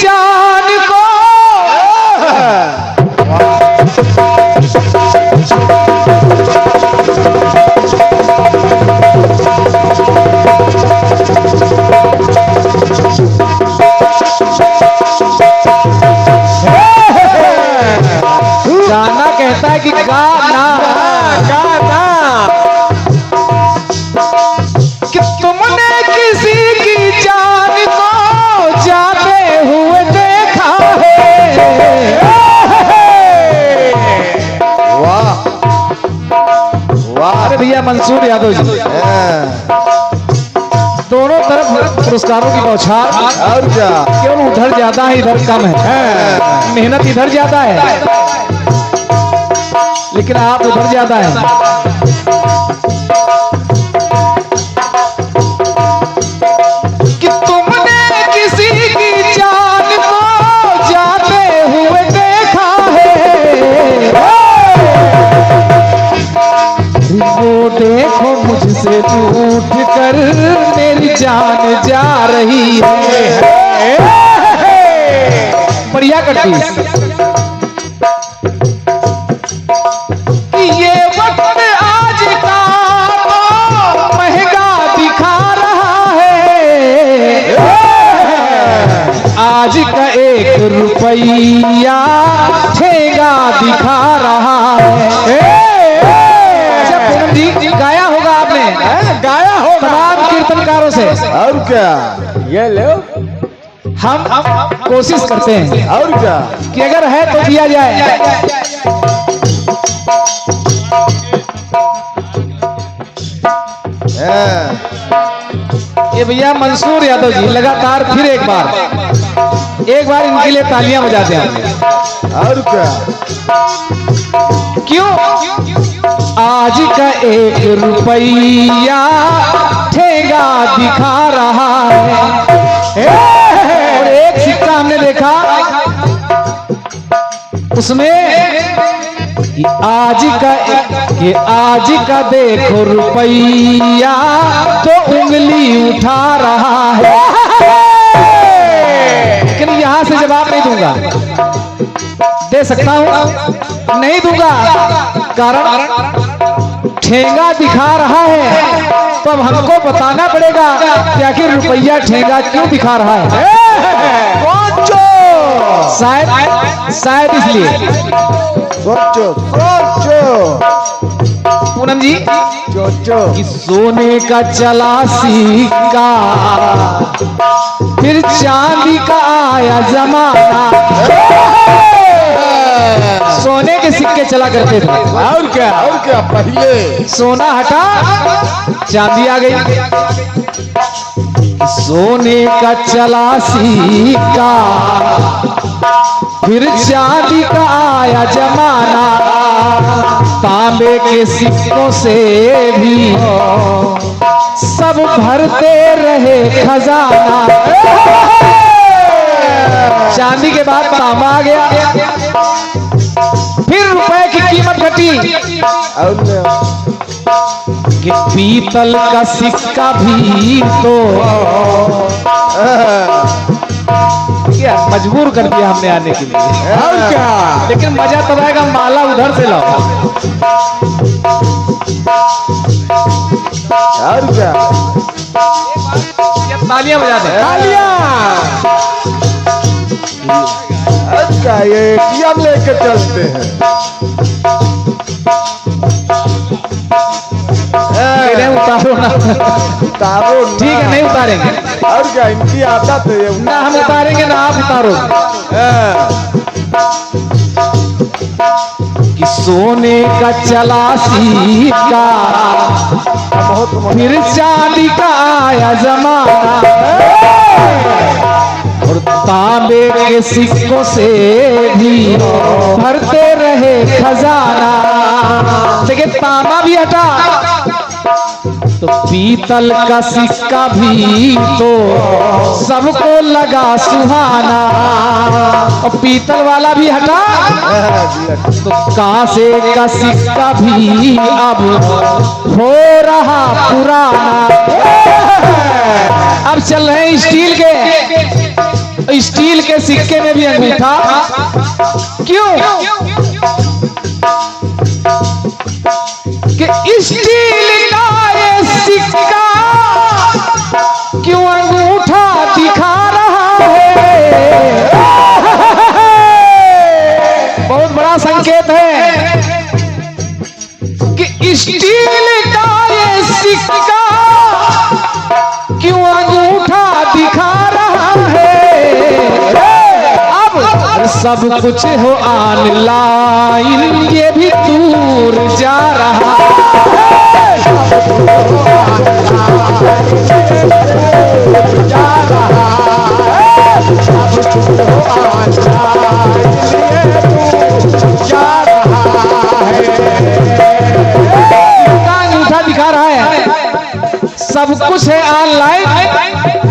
जान को गाना कहता है कि गाना गाना कि तुमने किसी की जान को जाते हुए देखा है। वाह वाह। अरे भैया मंसूर यादव जी, दोनों तरफ पुरस्कारों की बौछार। और क्या, क्यों उधर ज्यादा है इधर कम है, मेहनत इधर ज्यादा है लेकिन आप उधर ज्यादा है। कि तुमने किसी की जान को जाते हुए देखा है, वो देखो मुझसे रूठ कर मेरी जान जा रही है। बढ़िया करती ये वक्त आज का महंगा दिखा रहा है, आज का 1 रुपया ठेगा दिखा रहा है। अच्छा पूनम जी, गाया होगा आपने, गाया हो तमाम कीर्तनकारों से। और क्या, ये लो हम कोशिश करते हैं और क्या कि अगर है तो दिया जाए। ये भैया मंसूर यादव जी लगातार फिर एक बार इनके लिए तालियां बजाते हैं। और क्या, क्यों आज का 1 रुपया ठेगा दिखा रहा है। और एक सिक्का हमने देखा उसमें आज का देखो रुपया तो उंगली उठा रहा है। लेकिन यहां से जवाब नहीं दूंगा, दे सकता हूं नहीं दूंगा, कारण ठेंगा दिखा रहा है तो अब हमको बताना पड़ेगा कि आखिर रुपया ठेंगा क्यों दिखा रहा है। शायद इसलिए। सोचो सोचो पूनम जी, सोचो कि सोने का चला सिक्का फिर चांदी का आया जमाना। सोने के सिक्के चला करते थे, और क्या पहले सोना हटा चांदी आ गई। सोने का चला सिक्का फिर चांदी का आया जमाना, तांबे के सिक्कों से भी सब भरते रहे खजाना। चांदी के बाद तांबा आ गया, फिर रुपए की कीमत घटी। और कि पीतल का सिक्का भी तो क्या मजबूर कर दिया हमने आने के लिए। और क्या, लेकिन मजा तब आएगा माला उधर से लाओ। और क्या, तालियां बजा दे, तालियां। और क्या, ये एटीएम लेके चलते हैं। उतारो ना, उतारो ना। ठीक है नहीं उतारेंगे। और क्या, इनकी आदत है ये। ना हम उतारेंगे ना आप उतारो। कि सोने का चला सिक्का फिर चांदी का आया जमाना, और तांबे के सिक्कों से भी भरते रहे खजाना। देखिए तांबा भी हटा तो पीतल का सिक्का भी तो सबको लगा सुहाना, और पीतल वाला भी हटा तो कांसे का सिक्का भी अब हो रहा पुराना। अब चल रहे हैं स्टील के। स्टील के सिक्के में भी अंगूठा क्यों? कि स्टील का ये सिक्का क्यों अंगूठा दिखा रहा है? बहुत बड़ा संकेत है कि स्टील का ये सिक्का क्यों अंगूठा दिखा रहा है? अब सब कुछ हो ऑनलाइन, ये भी दूर जा रहा है। जा रहा है, सब कुछ हो ऑनलाइन, जा रहा है। अंगूठा दिखा रहा है, सब कुछ है ऑनलाइन,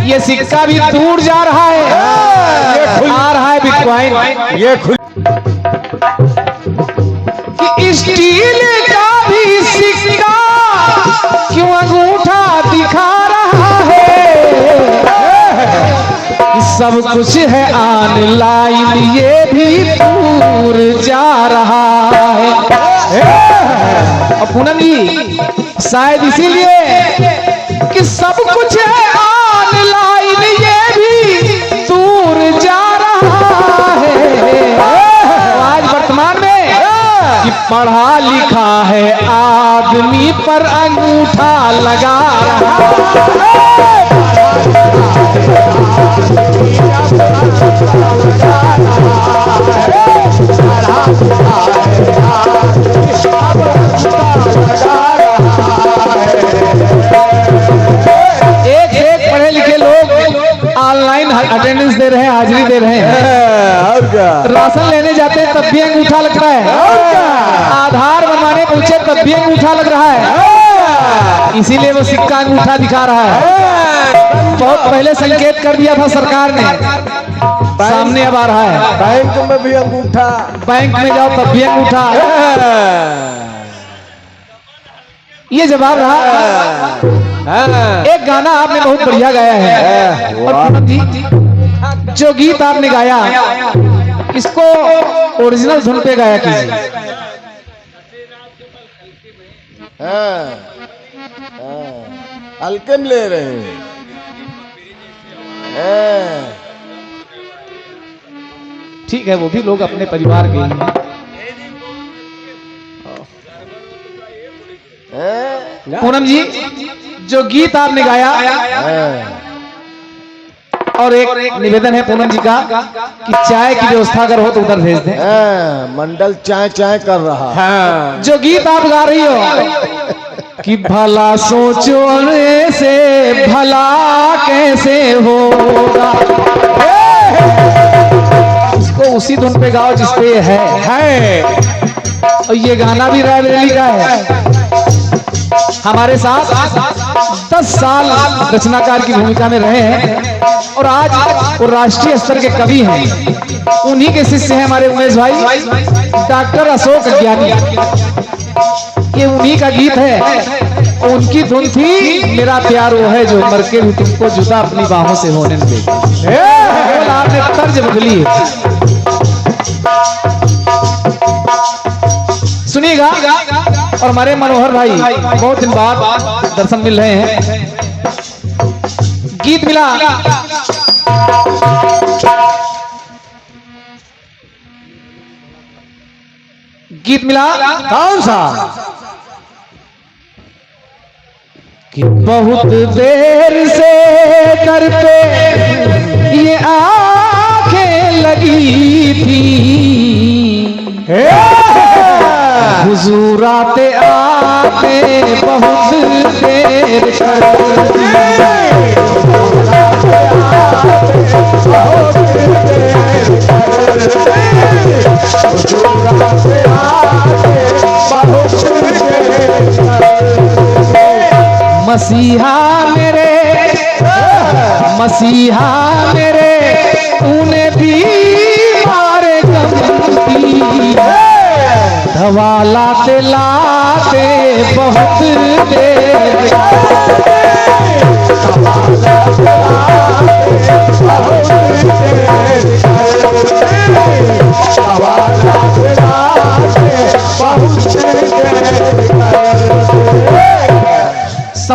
ये सिक्का भी दूर जा रहा है। आ रहा है बिटकॉइन। ये खुल कि स्टील का भी सिक्का क्यों अंगूठा दिखा रहा है? कि सब कुछ है ऑनलाइन, ये भी दूर जा रहा है। और पूनम जी शायद इसीलिए कि सब कुछ है ऑनलाइन, ये भी दूर जा रहा है। आज वर्तमान में कि पढ़ा लिखा है आदमी पर अंगूठा लगा रहा है। एक पढ़े लिखे लोग ऑनलाइन अटेंडेंस दे रहे हैं, हाजिरी दे रहे हैं। और क्या? राशन लेने जाते हैं तब भी अंगूठा लगता है। आधार बनवाने पहुंचे तब भी अंगूठा लग रहा है। इसीलिए वो सिक्का अंगूठा दिखा रहा है। बहुत पहले संकेत कर दिया था सरकार ने, सामने अब आ रहा है। बैंक में भी अंगूठा, बैंक में जाओ तब भी अंगूठा। ये जवाब रहा। एक गाना आपने बहुत बढ़िया गाया है, और पूनम जी जो गीत आपने गाया इसको ओरिजिनल धुन पे गाया कीजिए। हल्के में ले रहे हैं। ठीक है, वो भी लोग अपने परिवार के ही हैं। पूनम जी जो गीत आपने गाया, और एक निवेदन है पूनम जी का कि चाय की व्यवस्था अगर हो तो उधर भेज दें। मंडल चाय चाय कर रहा है। जो गीत आप गा रही हो कि भला सोचो से भला कैसे होगा, इसको उसी धुन पे गाओ जिस पे है। और ये गाना भी रायबरेली का है। हमारे साथ 10 साल रचनाकार की भूमिका में रहे हैं, और आज वो राष्ट्रीय स्तर के कवि हैं। उन्हीं के शिष्य हैं हमारे उमेश भाई डॉक्टर अशोक ज्ञानी। ये उन्हीं का गीत है। उनकी धुन थी मेरा प्यार वो है जो मर के भी तुमको जुदा अपनी बाहों से होने न देगा। आपने तर्ज बदली है, सुनिएगा। और हमारे मनोहर भाई बहुत दिन बाद दर्शन मिल रहे हैं। गीत मिला कौन सा? कि बहुत देर से दर पे ये आंखें लगी थी, हुजूर आते आते बहुत देर कर दी। मसीहा मेरे तूने भी मारे गम की, दवा लाते लाते बहुत देर। बहुत देर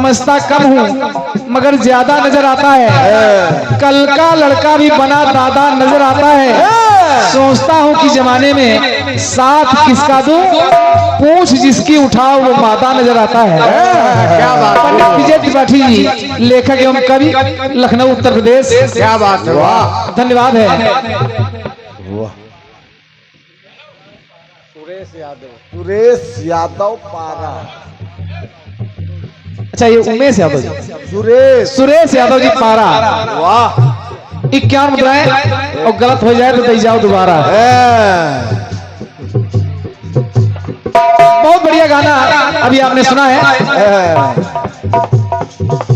समझता कम हूँ मगर ज्यादा नजर आता है। कल का लड़का भी बना दादा नजर आता है। सोचता हूँ कि जमाने में साथ किसका दूं, पूछ जिसकी उठाओ वो माता नजर आता है। क्या बात है। पंडित विजय त्रिपाठी जी, लेखक एवं कवि, लखनऊ उत्तर प्रदेश। क्या बात है। वाह धन्यवाद है। वाह। सुरेश यादव पारा। अच्छा ये उमेश यादव जी, सुरेश यादव जी पारा। वाह 51 मुद्राएं और गलत हो जाए तो दे जाओ दोबारा। बहुत बढ़िया गाना अभी आपने सुना है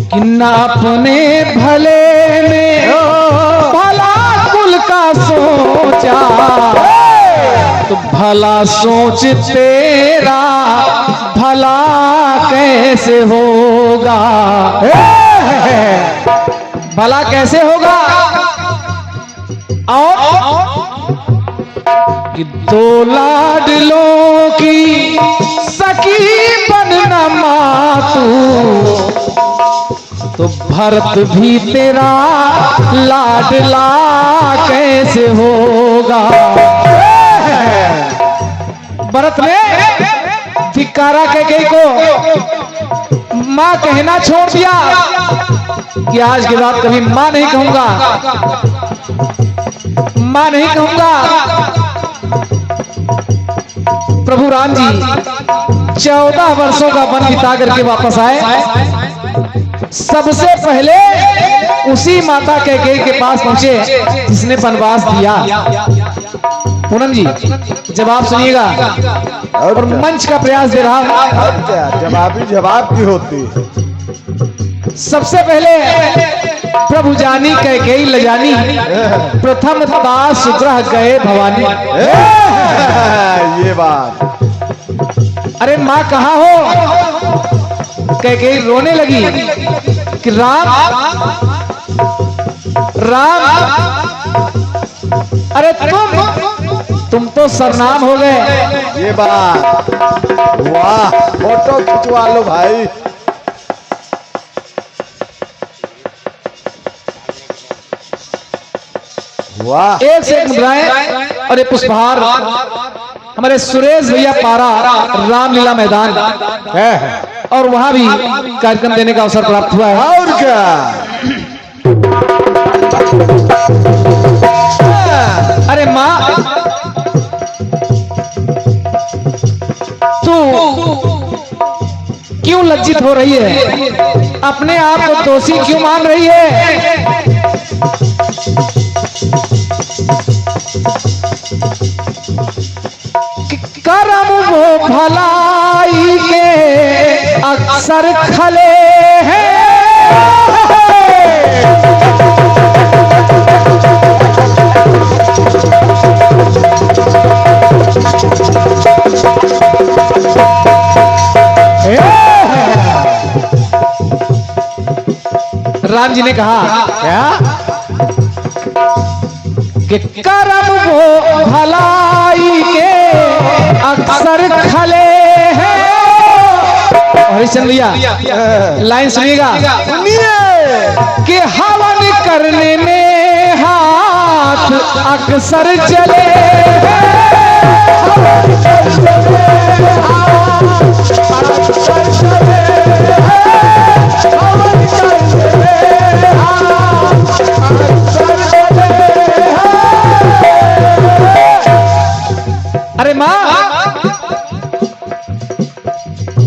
कि ना अपने भले में भला कुल का सोचा, तो भला सोच तेरा भला कैसे होगा। भला कैसे होगा। और कि दो लाडलों की सखी बनना मातू, तो भरत भी तेरा लाडला कैसे होगा। भरत ने धिक्कारा कैकेयी को मां कहना छोड़ दिया कि आज के बाद कभी मां नहीं कहूंगा, मां नहीं कहूंगा। प्रभु राम जी 14 वर्षों का वन बिता करके वापस आए। सबसे पहले उसी माता कैकेयी के पास पहुंचे जिसने वनवास दिया। पूनम जी जवाब सुनिएगा और मंच का प्रयास दे रहा हूं। क्या जवाब की होती। सबसे पहले प्रभु जानी कैकेयी लजानी, प्रथम दास सुग्रह गए भवानी। ये बात। अरे माँ कहाँ हो। कैकेयी रोने लगी कि राम राम, अरे तुम तो सरनाम हो गए। ये बात। वाह फोटो खिंचवा लो भाई। वाह एक से एक मुद्राएं और एक पुष्पहार हमारे सुरेश भैया पारा रामलीला मैदान है और वहां भी कार्यक्रम देने का अवसर प्राप्त हुआ है। और क्या। अरे माँ तू क्यों लज्जित हो रही है, अपने आप को दोषी क्यों मान रही है। करम वो भलाई के अक्सर खले हैं। राम जी ने कहा क्या कि करम वो भलाई के अक्सर खले हैं। हरिश्चंद्र भैया लाइन सुनिएगा। सुनिए कि हवन करने में हाथ अक्सर चले अरे माँ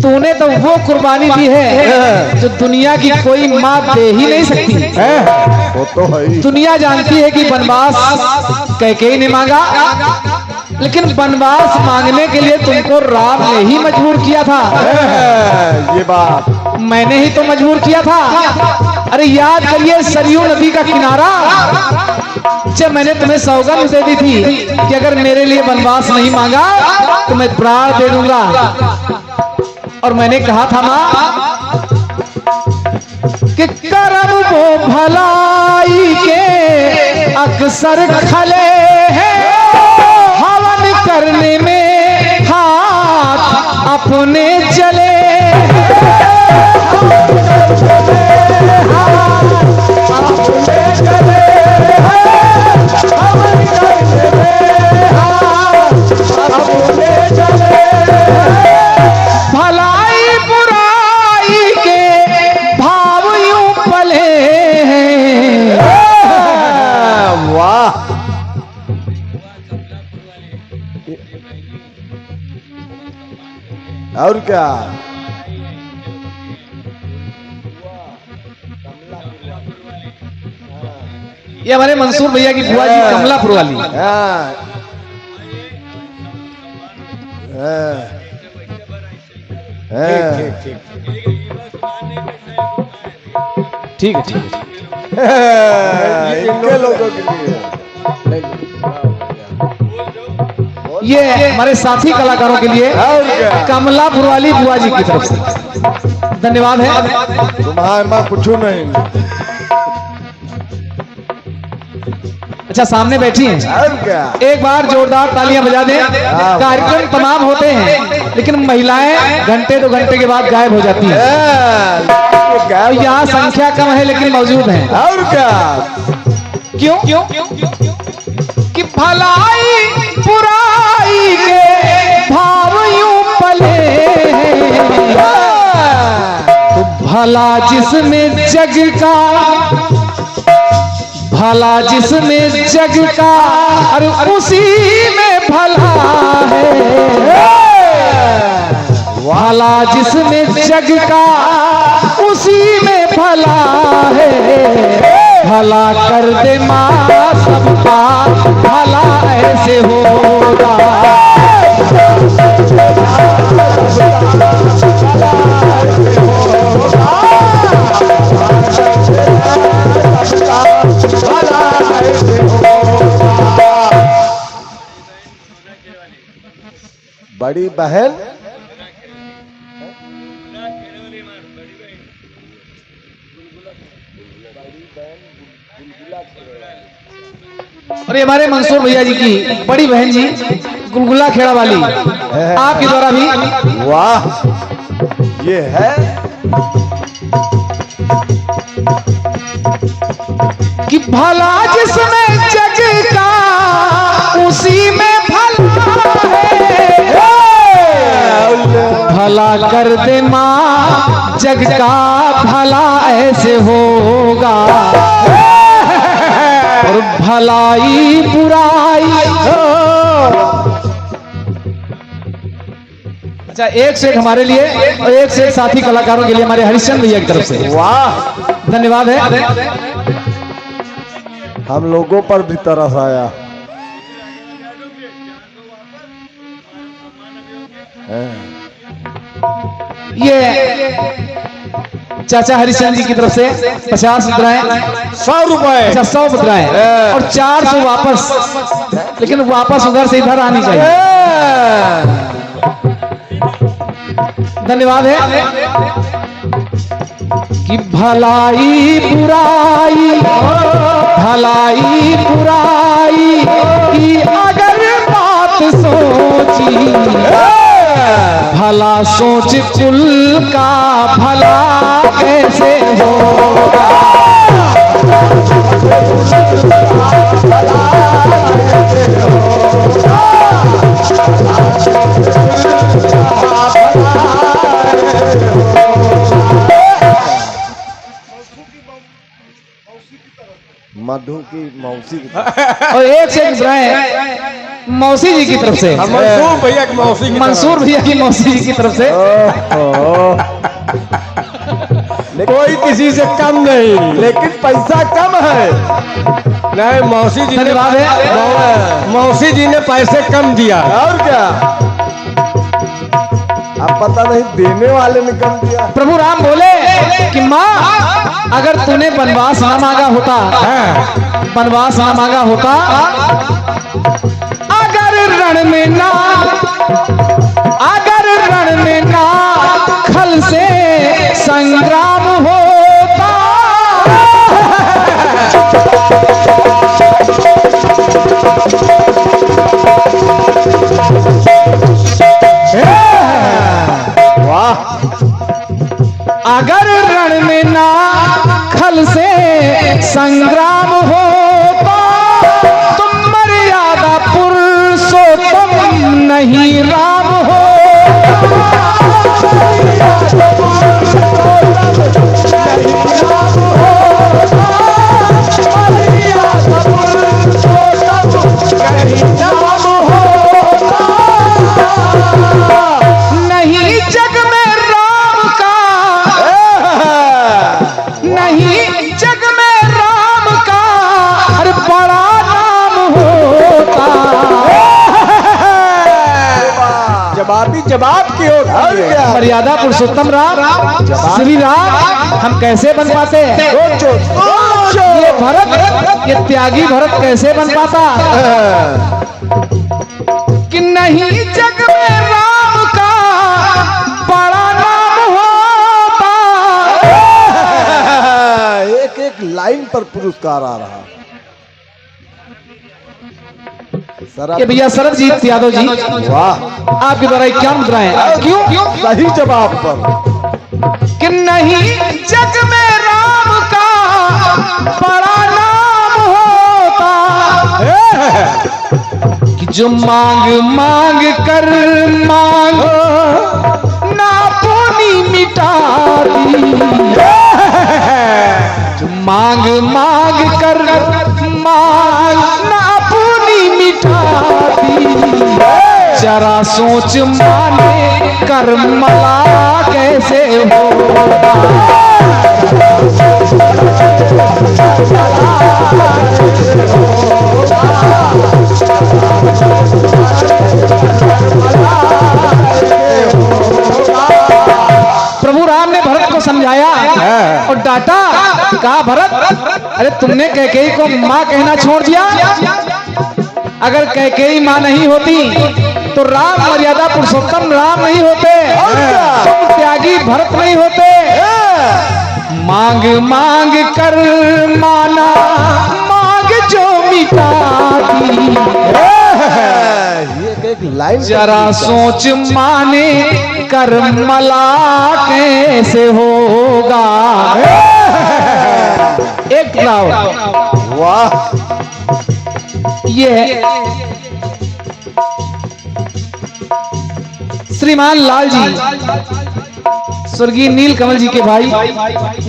तूने तो वो कुर्बानी दी है जो दुनिया की कोई माँ दे ही नहीं सकती है। वो तो है ही। दुनिया जानती है कि वनवास कैकेयी ने मांगा, लेकिन वनवास मांगने के लिए तुमको राम ने ही मजबूर किया था। ये बात मैंने ही तो मजबूर किया था। अरे याद करिए सरयू नदी का किनारा, जब मैंने तुम्हें सौगंध दे दी थी कि अगर मेरे लिए वनवास नहीं मांगा तो मैं प्राण दे दूंगा। और मैंने कहा था मां कि करम वो भलाई के अक्सर खले हैं। हवन करने में हाथ अपने चले और क्या? ये हमारे मंसूर भैया की बुआ जी कमलापुर वाली। हाँ। ठीक है ठीक है। इनके लोगों के लिए ये हमारे साथी कलाकारों के लिए और क्या? कमलापुर वाली बुआ जी की तरफ से धन्यवाद है। तुम्हारे माँ कुछ नहीं। अच्छा सामने बैठी हैं, और क्या? एक बार जोरदार तालियां बजा दें। कार्यक्रम तमाम होते हैं लेकिन महिलाएं घंटे 2 घंटे के बाद गायब हो जाती हैं। यहाँ संख्या कम है लेकिन मौजूद हैं। और क्या? क्यों? कि भलाई बुराई के भाव यूं पले तो भला जिसमें जग का, भला जिसमें जग का और उसी में भला है। भला जिसमें जग का उसी में भला है। भला कर दे माँ सबका भला ऐसे होगा। बड़ी बहन और ये हमारे मंसूर भैया जी की बड़ी बहन जी गुलगुला खेड़ा वाली आपके द्वारा भी। वाह, ये है कि भला जिसमें जग का उसी में भला है। भला कर दे माँ जग का भला ऐसे होगा। और भलाई बुराई। अच्छा एक से एक हमारे लिए और एक से एक साथी कलाकारों के लिए हमारे हरिश्चंद्र भैया की तरफ से वाह, धन्यवाद है। हम लोगों पर भी तरस आया। ये चाचा हरिश्चंद्र जी की तरफ से 50 मुद्राएं, 100 रुपए। अच्छा 100 मुद्राएं और 400 वापस, लेकिन वापस उधर से इधर आनी चाहिए। धन्यवाद है। कि भलाई बुराई, भलाई बुराई की अगर बात सोची, भला सोच कुल का भला कैसे होगा। मधु की मौसी की तरफ। और एक से एक मौसी जी की तरफ से, मंसूर भैया की मौसी की मंसूर भैया की मौसी जी की तरफ से। कोई किसी से कम नहीं, लेकिन पैसा कम है। नहीं, मौसी जी धन्यवाद है। मौसी जी ने पैसे कम दिया। और क्या? अब पता नहीं देने वाले ने कम दिया। प्रभु राम बोले कि माँ अगर तूने वनवास ना मांगा होता, वनवास ना मांगा होता, अगर रण में ना, अगर रण में ना खल से संग्राम होता, अगर रण में ना खल से संग्राम होता, तुम मर्यादा पुरुषोत्तम नहीं राम हो। जवाबी जवाब की होती है। मर्यादा पुरुषोत्तम राम श्री राम हम कैसे बन पाते? सोचो सोचो। ये भरत, ये त्यागी भरत कैसे बन पाता? कि नहीं जग में राम का बड़ा नाम होता। एक एक लाइन पर पुरस्कार आ रहा। ये भैया सरबजीत यादव जी, वाह, आपके द्वारा 51 मुद्राएं। क्यों? सही जवाब पर। कि नहीं जग में राम का बड़ा नाम होता। कि जो मांग मांग कर मांग ना पुनी मिटा दी। जो मांग मांग कर मांग ना पुनी मिटा दी। जरा सोच माने कर्मला कैसे होगा। प्रभु राम ने भरत को समझाया और डांटा, कहा भरत, अरे तुमने कैकेयी को माँ कहना छोड़ दिया। अगर कैकेयी माँ नहीं होती तो राम मर्यादा पुरुषोत्तम राम नहीं होते, तुम त्यागी भरत नहीं होते। मांग मांग कर माना मांग जो मिटाती। एक लाइन। जरा सोच माने कर्मला कैसे होगा। एक लाओ। वाह, ये श्रीमान लाल जी, स्वर्गीय नील कमल जी के भाई,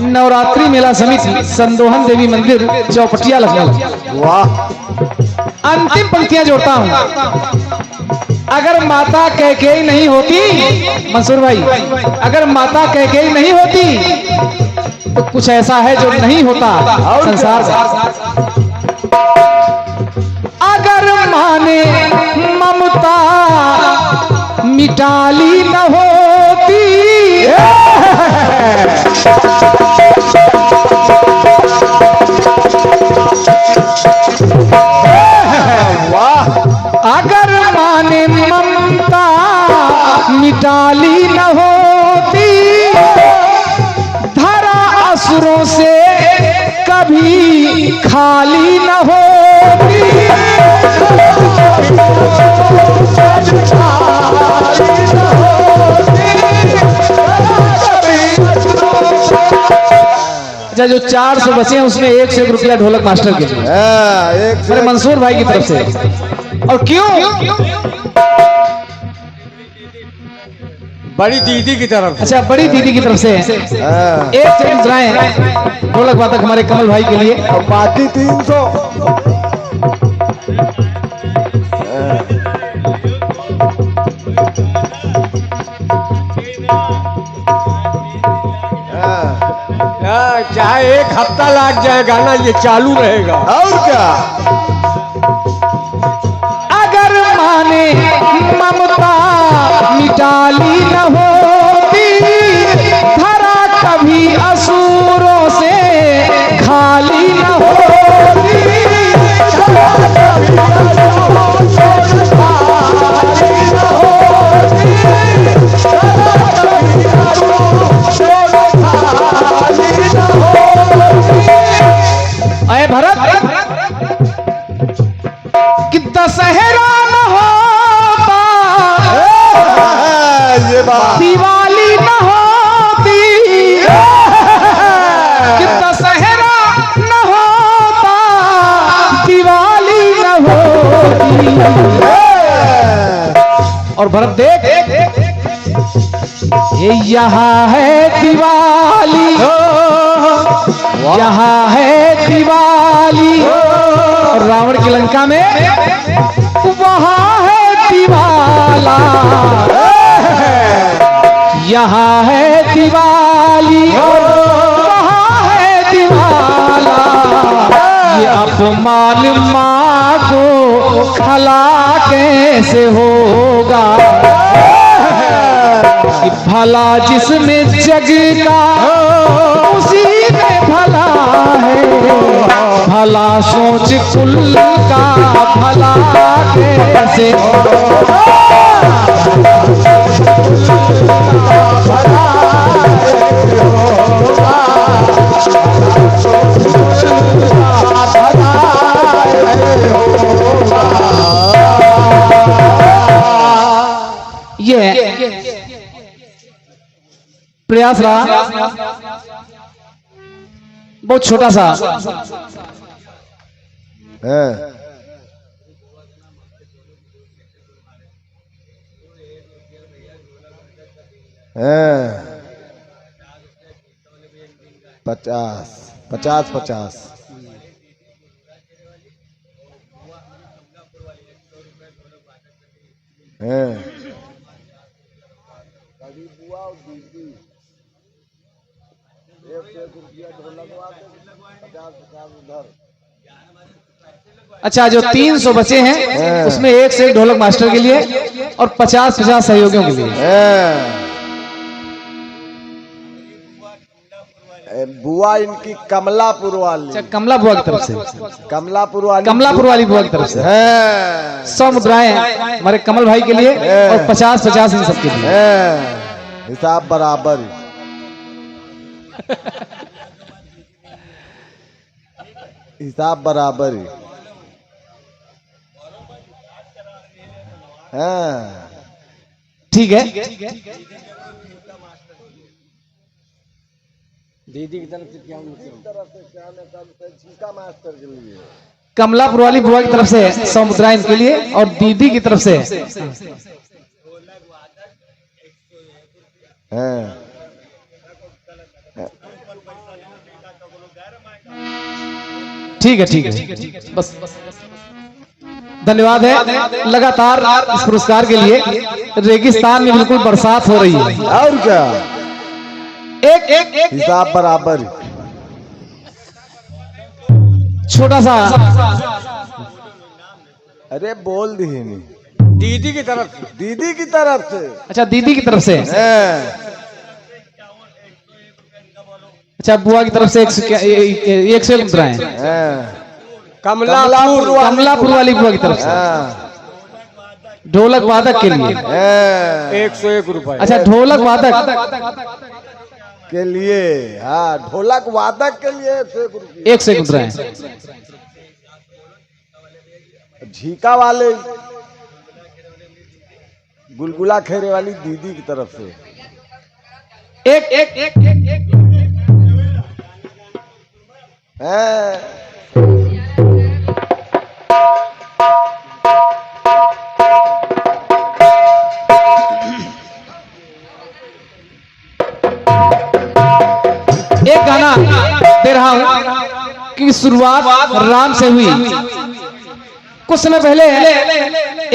नवरात्रि मेला समिति, संदोहन देवी मंदिर, चौपटिया, लखनऊ। वाह, अंतिम पंक्तियां जोड़ता हूं। अगर माता कैकेयी नहीं होती, मंसूर भाई, अगर माता कैकेयी नहीं होती तो कुछ ऐसा है जो नहीं होता संसार में। अगर माने ममता मिटाली न होती। वाह, अगर माने ममता मिटाली न होती। धरा असुरों से कभी खाली न होती। अच्छा, जो 400 बचे हैं उसमें 1 रुपया ढोलक मास्टर के लिए, मेरे मंसूर भाई की तरफ से। और क्यों? बड़ी दीदी की तरफ। अच्छा, बड़ी दीदी की तरफ से 1 मुद्राएं ढोलक वादक हमारे कमल भाई के लिए। और बाकी 300। चाहे 1 हफ्ता लग जाए गाना ये चालू रहेगा। और क्या? अगर माने ममता मिटाली न होती। धरा कभी असुरों से खाली न होती। अरे भरत, कि दशहरा न होता, ये बात। दिवाली न होती। कि दशहरा न होता, दिवाली न होती। और भरत देख, ये यहाँ है दिवाली, यहाँ है दिवाली। और रावण की लंका में वहाँ है दिवाला। यहाँ है दिवाली और वहाँ है दिवाला। ये अपमान माँ को खला कैसे होगा। कि भला जिसमें जग का उसी में भला है, भला सोच कुल का भला कैसे ये प्रयास रहा बहुत छोटा सा। पचास 50-50। अच्छा, जो 300 बचे हैं उसमें एक से एक ढोलक मास्टर के लिए और 50-50 सहयोगियों के लिए। बुआ इनकी कमलापुर वाली। अच्छा, कमला बुआ की तरफ से, कमलापुर वाली बुआ की तरफ से 100 मुद्राएं हमारे कमल भाई के लिए और 50-50 इन सबके लिए। हिसाब बराबर। हिसाब बराबर। ठीक है। दीदी की तरफ से क्या झीका मास्टर के लिए, कमलापुर वाली बुआ की तरफ से 100 मुद्राएं के लिए और दीदी की तरफ से ठीक है बस धन्यवाद है। लगातार इस पुरस्कार के लिए रेगिस्तान में बिल्कुल बरसात हो रही है। और क्या, एक हिसाब बराबर। छोटा सा। अरे बोल दी नहीं। दीदी की तरफ से। अच्छा, दीदी की तरफ से। अच्छा, बुआ की तरफ से 101 मुद्राएं। कमलापुर वाली बुआ की तरफ से ढोलक वादक के लिए 101 रुपए। अच्छा, ढोलक वादक के लिए, हाँ, ढोलक वादक के लिए 101 मुद्राएं। झीका वाले गुलगुला खेरे वाली दीदी की तरफ से एक गाना दे रहा हूं कि शुरुआत राम से हुई। कुछ समय पहले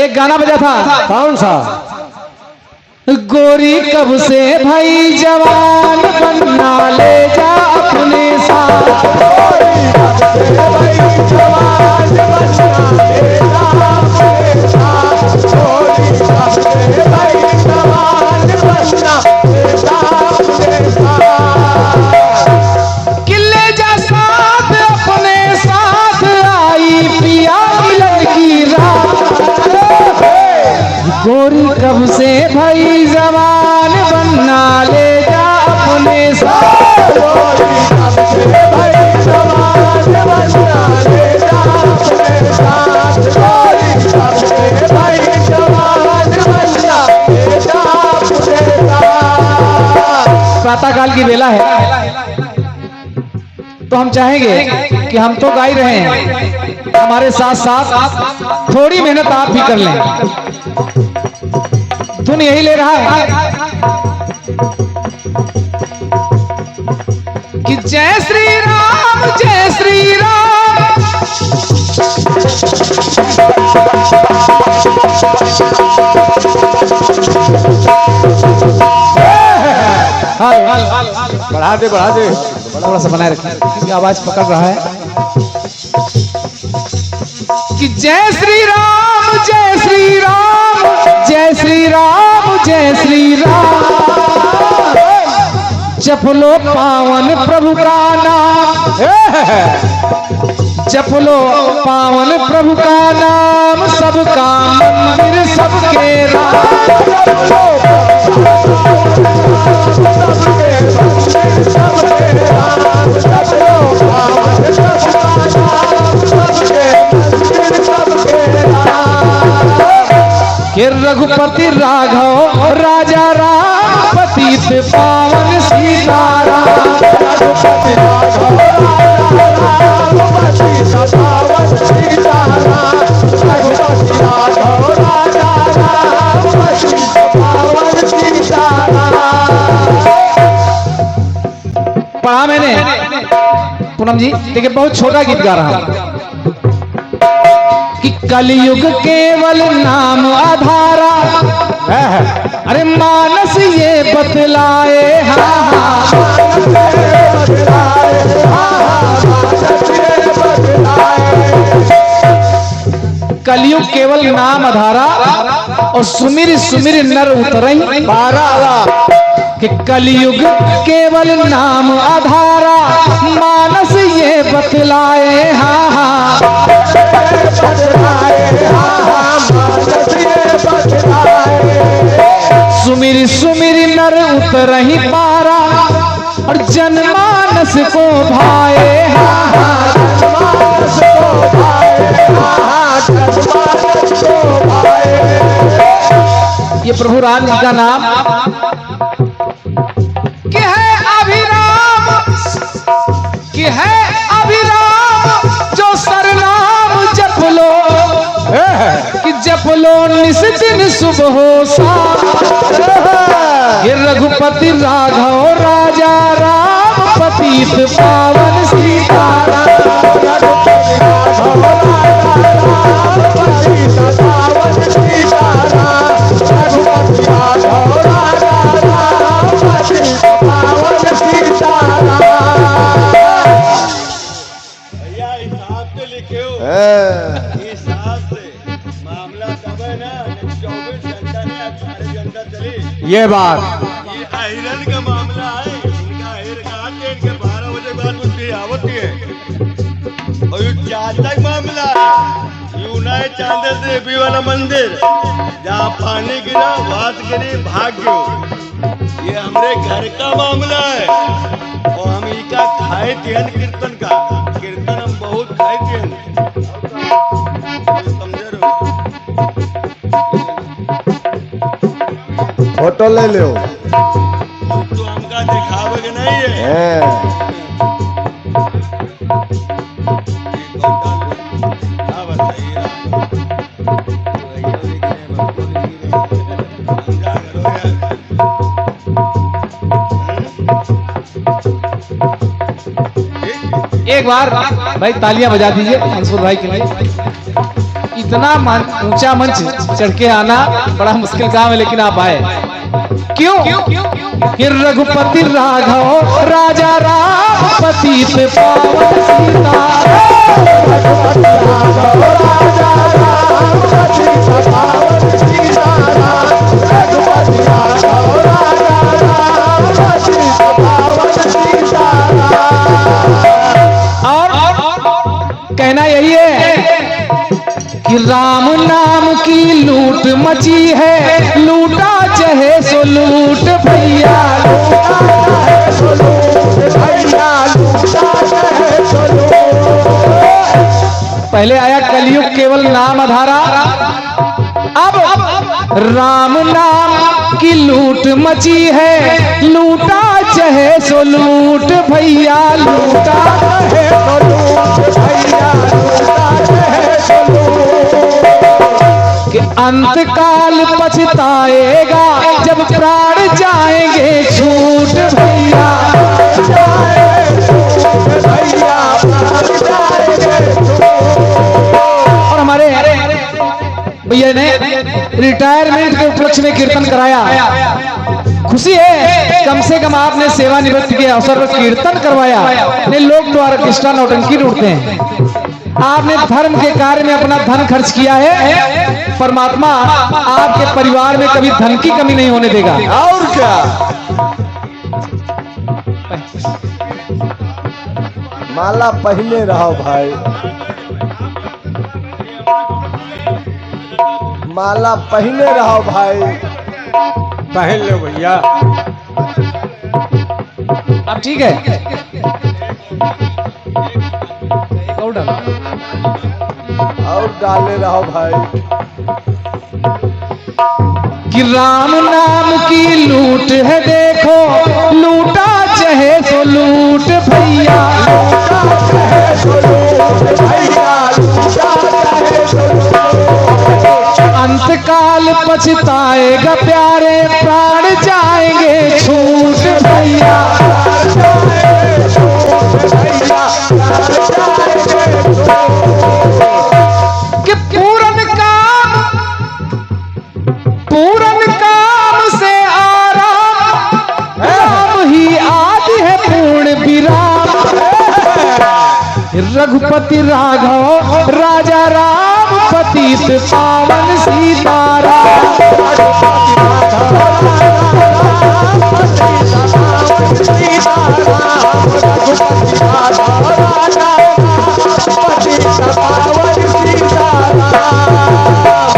एक गाना बजा था। कौन सा? गोरी कब से भाई जवान बनना ले जा अपने साथ, गोरी कब से भाई जवान बनना ले जा अपने साथ, गोरी कब से भाई जवान बनना ले जा अपने साथ। किले जा साथ अपने साथ आई पिया मिलन की रात, गोरी कब से भाई जवान बनना ले जा अपने साथ, गोरी कब से भाई जवान बनना ले जा अपने साथ, गोरी कब से भाई जवान बनना ले जा अपने साथ। प्रातः काल की बेला है तो हम चाहेंगे कि हम तो गा ही रहे हैं, हमारे साथ साथ थोड़ी मेहनत आप भी कर लें। धुन यही ले रहा है कि जय श्री राम जय श्री राम, बढ़ा दे थोड़ा सा बनाए रखें क्योंकि आवाज पकड़ रहा है कि जय श्री राम जय श्री राम जय श्री राम जय श्री राम। जप लो पावन प्रभु का नाम, जप लो पावन प्रभु का नाम, सबका मंदिर सबके कि रघुपति राघव राजा राम पतित पावन सीताराम, रघुपति राघव पावन सीताराम, रघुपति राघव राजा राम पतित पावन सीताराम। पढ़ा मैंने पूनम जी, देखिए बहुत छोटा गीत गा रहा हूं कि कलयुग केवल नाम आधारा, अरे मानस ये बतलाए, कलयुग केवल नाम आधारा और सुमिर सुमिर नर उतरई बारा, कि कलयुग केवल नाम आधारा, मानस ये बतलाए, सुमिर सुमिर नर उतरही पारा और जनमानस को भाए, ये प्रभु राम जी का नाम कि है अभिराम, कि है अभिराम जो सरनाम जप लो, कि जप लो निस दिन सुबह हो शाम, ये रघुपति राघव राजा राम पतित पावन सीताराम, रघुपति राघव राजा राम पतित पावन सीताराम, रघुपति राघव राजा राम पतित पावन सीताराम। भैया हिसाब से लिखे हो, हिसाब से मामला तब है ना, 24 घंटा नहीं 18 घंटा चली। ये बात ये आयरन का मामला है, इनका आयर काट के इनके 12 बजे बाद उसकी आवत ही है। और ये चांदक मामला है, यूना है चांदे से भी वाला मंदिर, जहाँ पानी गिरा वात गिरी भाग गयो। ये हमारे घर का मामला है और हम इनका खाए थे कीर्तन का, कीर्तन हम बहुत खाए थे, समझे रहो। फोटो ले लो, तो हमका दिखावे के नहीं है। हाँ बताइए, एक बार भाई तालियां बजा दीजिए मंसूर भाई के लिए। इतना ऊंचा मंच चढ़ के आना बड़ा मुश्किल काम है, लेकिन आप आए क्यों? कि रघुपति राघव राजा राम पतित पावन सीताराम, रघुपति राघव राजा राम पतित पावन सीताराम, रघुपति राघव राजा राम पतित पावन सीताराम। और कहना यही है कि राम नाम की लूट मची है, लूटा चाहे सो लूट भैया, लूटा चाहे सो लूट भैया, लूटा चाहे सो लूट। पहले आया कलयुग केवल नाम आधारा, अब राम नाम की लूट मची है, लूटा चाहे सो लूट भैया, लूटा चाहे सो लूट भैया, लूटा चाहे सो लूट। कि अंत काल पछताएगा जब प्राण जाएंगे छूट भैया, और हमारे भैया ने रिटायरमेंट के उपलक्ष्य में कीर्तन कराया। खुशी है कम से कम आपने सेवानिवृत्ति के अवसर पर कीर्तन करवाया। नहीं लोग तो ऑर्केस्ट्रा नौटंकी ढूंढते हैं, आपने धर्म के कार्य में अपना धन खर्च किया है। परमात्मा आपके परिवार में कभी धन की कमी नहीं होने देगा। और क्या माला पहने रहो भाई, माला पहने रहो भाई। पहन लो भैया। अब ठीक है। और डालो। और डाले रहो भाई। कि राम नाम की लूट है देखो, लूटा चाहे सो लूट भैया, अंतकाल पछताएगा प्यारे, प्राण जाएंगे छूट भैया। कि पूरन काम से आराम, राम ही आदि है पूर्ण विराम। रघुपति राघव राजा राम, पतित पावन सीताराम।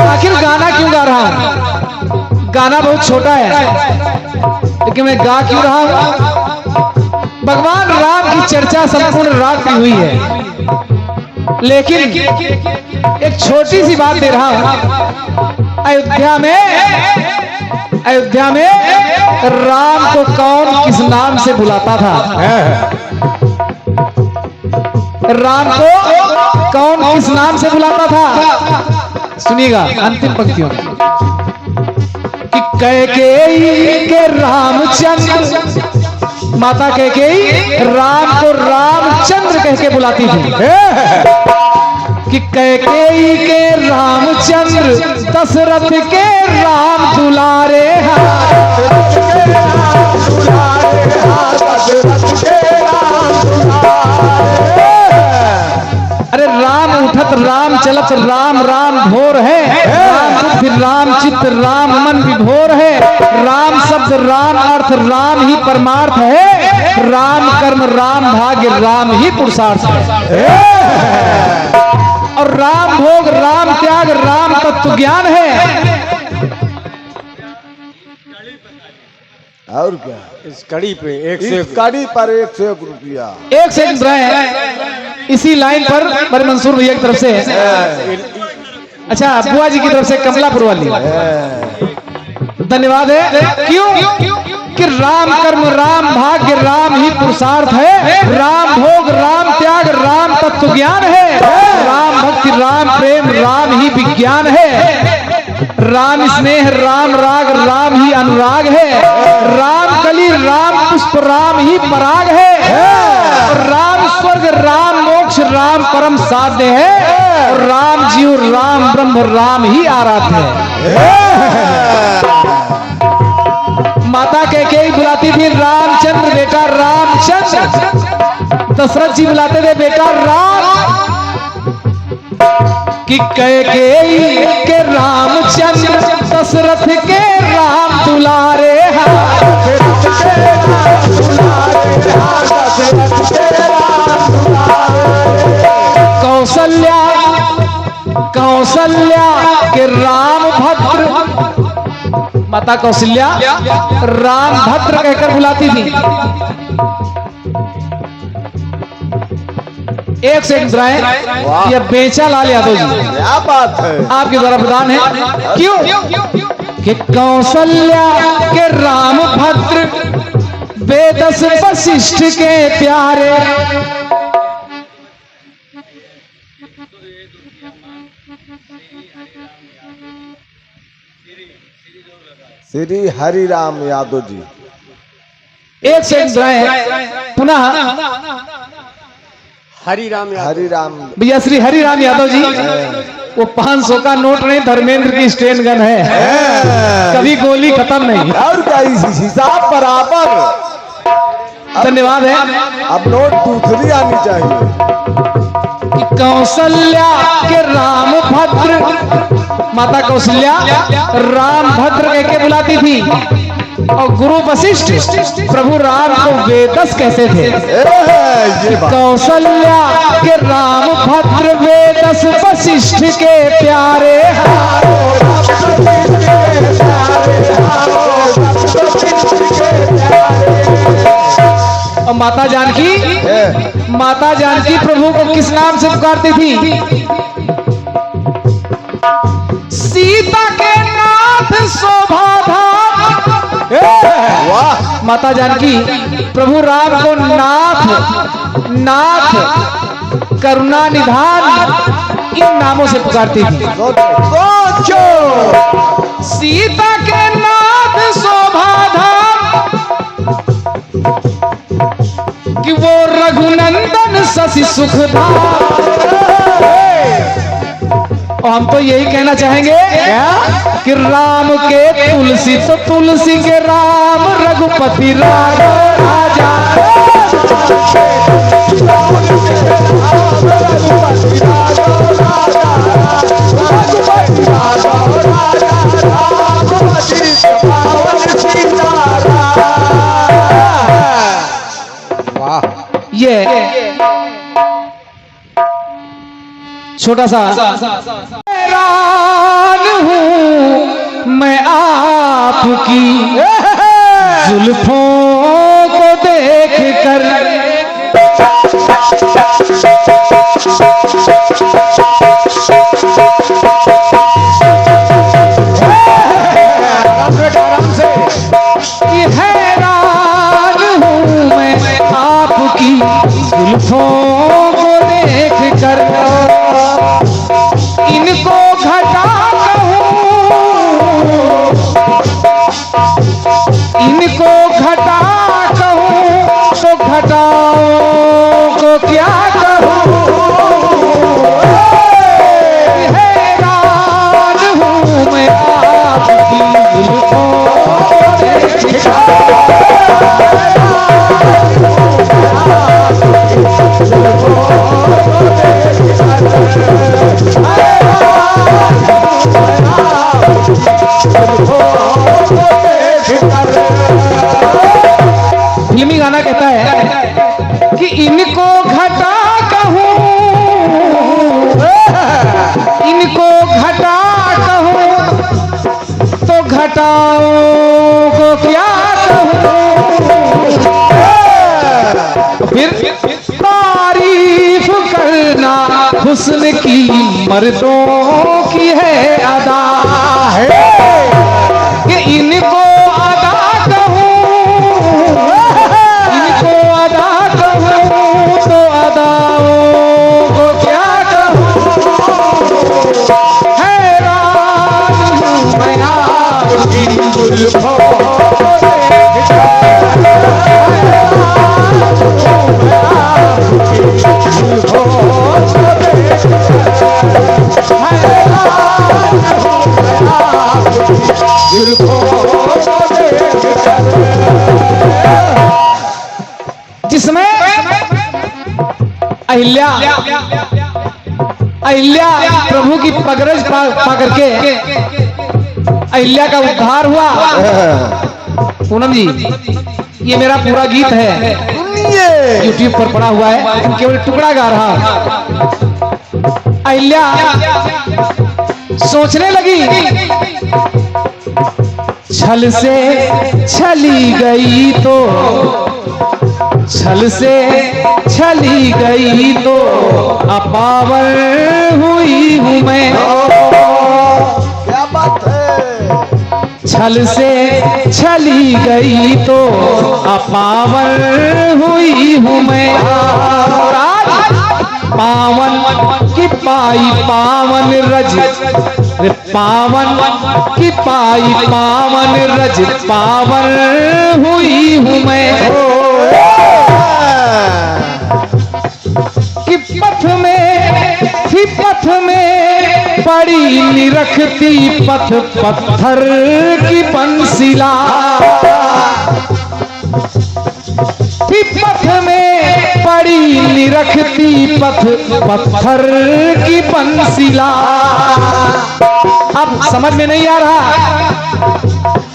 आखिर गाना क्यों गा रहा हूं? गाना बहुत छोटा है, लेकिन मैं गा क्यों रहा हूं? भगवान राम की चर्चा संपूर्ण रात में हुई है, लेकिन एक छोटी सी बात दे रहा हूं। अयोध्या में राम को कौन किस नाम से बुलाता था? राम को कौन किस नाम से बुलाता था? सुनिएगा अंतिम पंक्तियों में। कि कैकेयी के रामचंद्र, माता कैकेयी राम को रामचंद्र कह के बुलाती थी। कि कैकेयी के रामचंद्र, दशरथ के राम दुलारे हैं। अरे राम उठत राम चलत राम, राम भोर है। राम बुद्धि राम चित्त राम मन विभोर है। राम शब्द राम अर्थ राम ही परमार्थ है। राम कर्म राम भाग्य राम ही पुरुषार्थ है। और राम भोग राम त्याग राम तत्व ज्ञान है। और क्या? इस कड़ी पे इस कड़ी पर 101 रुपया। एक सेकंड रहे इसी लाइन पर बड़े मंसूर भैया की तरफ से। अच्छा, बुआ जी की तरफ से कमलापुर वाली धन्यवाद है। क्यों? कि राम कर्म राम भाग्य राम ही पुरुषार्थ है। राम भोग राम त्याग राम तत्व ज्ञान है। राम भक्ति राम प्रेम राम ही विज्ञान है। राम स्नेह राम राग राम ही अनुराग है। राम कली राम पुष्प राम ही पराग है। राम स्वर्ग राम मोक्ष राम परम साध्य है। राम जीव राम ब्रह्म राम ही आराध्य है। माता कैकेयी बुलाती थी रामचंद्र बेटा रामचंद्र। दशरथ जी बुलाते थे बेटा राम। कि कैकेयी के रामचंद्र, दशरथ के राम दुलारे हैं। कौशल्या के राम भद्र, माता कौशल्या राम भद्र कहकर बुलाती थी। एक सेकंड राय, ये बेचा लाल यादव जी, क्या बात है? आपके द्वारा प्रदान है। क्यों? कि कौशल्या के राम भद्र, वेदस वशिष्ठ के प्यारे। श्री हरि राम यादव जी। एक सेकंड राय, पुनः हरि राम भैया श्री हरि राम यादव जी। वो 500 का नोट नहीं, धर्मेंद्र की स्टेन गन है, कभी गोली खत्म नहीं। और क्या? इस हिसाब बराबर। धन्यवाद है। अब नोट दूसरी आनी चाहिए। कि कौशल्या के राम भद्र, माता कौशल्या राम भद्र कह के बुलाती थी। और गुरु वशिष्ठ प्रभु राम को वेदस कहते थे। ये बात कौशल्या के राम भद्र वेदस वशिष्ठ के प्यारे। और माता जानकी प्रभु को किस नाम से पुकारती थी? सीता के नाथ शोभाधाम। वाह माता जानकी प्रभु राम को नाथ करुणा निधान इन नामों से पुकारती थी। सोचो सीता के नाथ शोभाधाम कि वो रघुनंदन शशि सुखधाम। और हम तो यही कहना चाहेंगे कि राम के तुलसी तो तुलसी के राम, रघुपति राम राजा। ये छोटा सा हैरान हूँ मैं आपकी जुल्फों को देख कर। हैरान हूँ मैं आपकी जुल्फों को देख कर। इनको घटा कहूँ, इनको घटा कहूँ तो घटाओ को क्या कहूँ। हैरान हूँ मैं आपकी जुल्फों को देख कर। फिल्मी गाना कहता है कि इनको घटा कहूँ, इनको घटा कहूँ तो घटाओ को क्या कहूँ। फिर तारीफ करना हुस्न की मर्दों की है अदा है कि इनको अदा कहूँ, इनको अदा कहूँ तो अदाओं को क्या कहूँ। हैरान हूँ मैं आपकी जुल्फों को देख कर। जिसमें अहिल्या प्रभु की पगरज पा करके अहिल्या का उद्धार हुआ। पूनम जी ये मेरा पूरा गीत है, YouTube पर पड़ा हुआ है, केवल टुकड़ा गा रहा। अहिल्या सोचने लगी छल से छली गई तो, छल से छली गई तो अपावर हुई हूँ मैं। क्या बात है। छल से छली गई तो अपावर हुई हूँ मैं। पावन की पाई पावन रज, पावन की पाई पावन रज पावन हुई हूँ मैं। कि पथ में पड़ी निरखती पथ पत्थर की पंसिला। पथ में पड़ी निरखती पथ पत्थर की पंसिला। अब समझ में नहीं आ रहा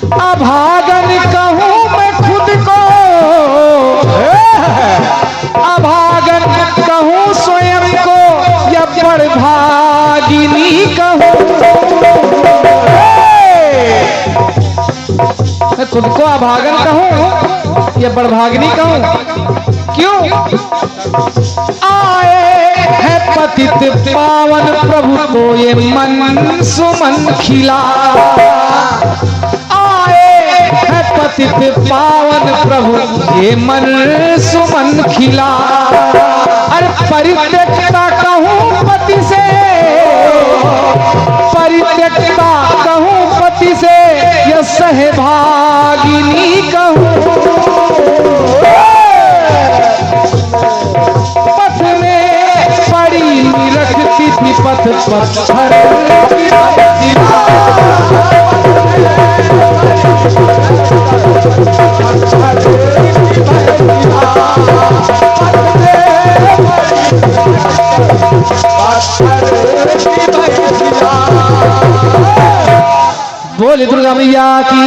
अभागन कहूँ मैं खुद को, अभागन कहूँ स्वयं को, या बड़भागिनी कहूँ। मैं खुद को अभागन कहूँ या बड़भागिनी कहूँ? क्यों? आए है पतित पावन प्रभु को ये मन सुमन खिला, आए है पतित पावन प्रभु ये मन सुमन खिला। अरे परित्यक्ता कहूँ पति से, परित्यक्ता कहूँ पति से, या सहभागिनी कहूँ। पथ में पड़ी रखती थी पथ पत्थर, बोले दुर्गा मैया की।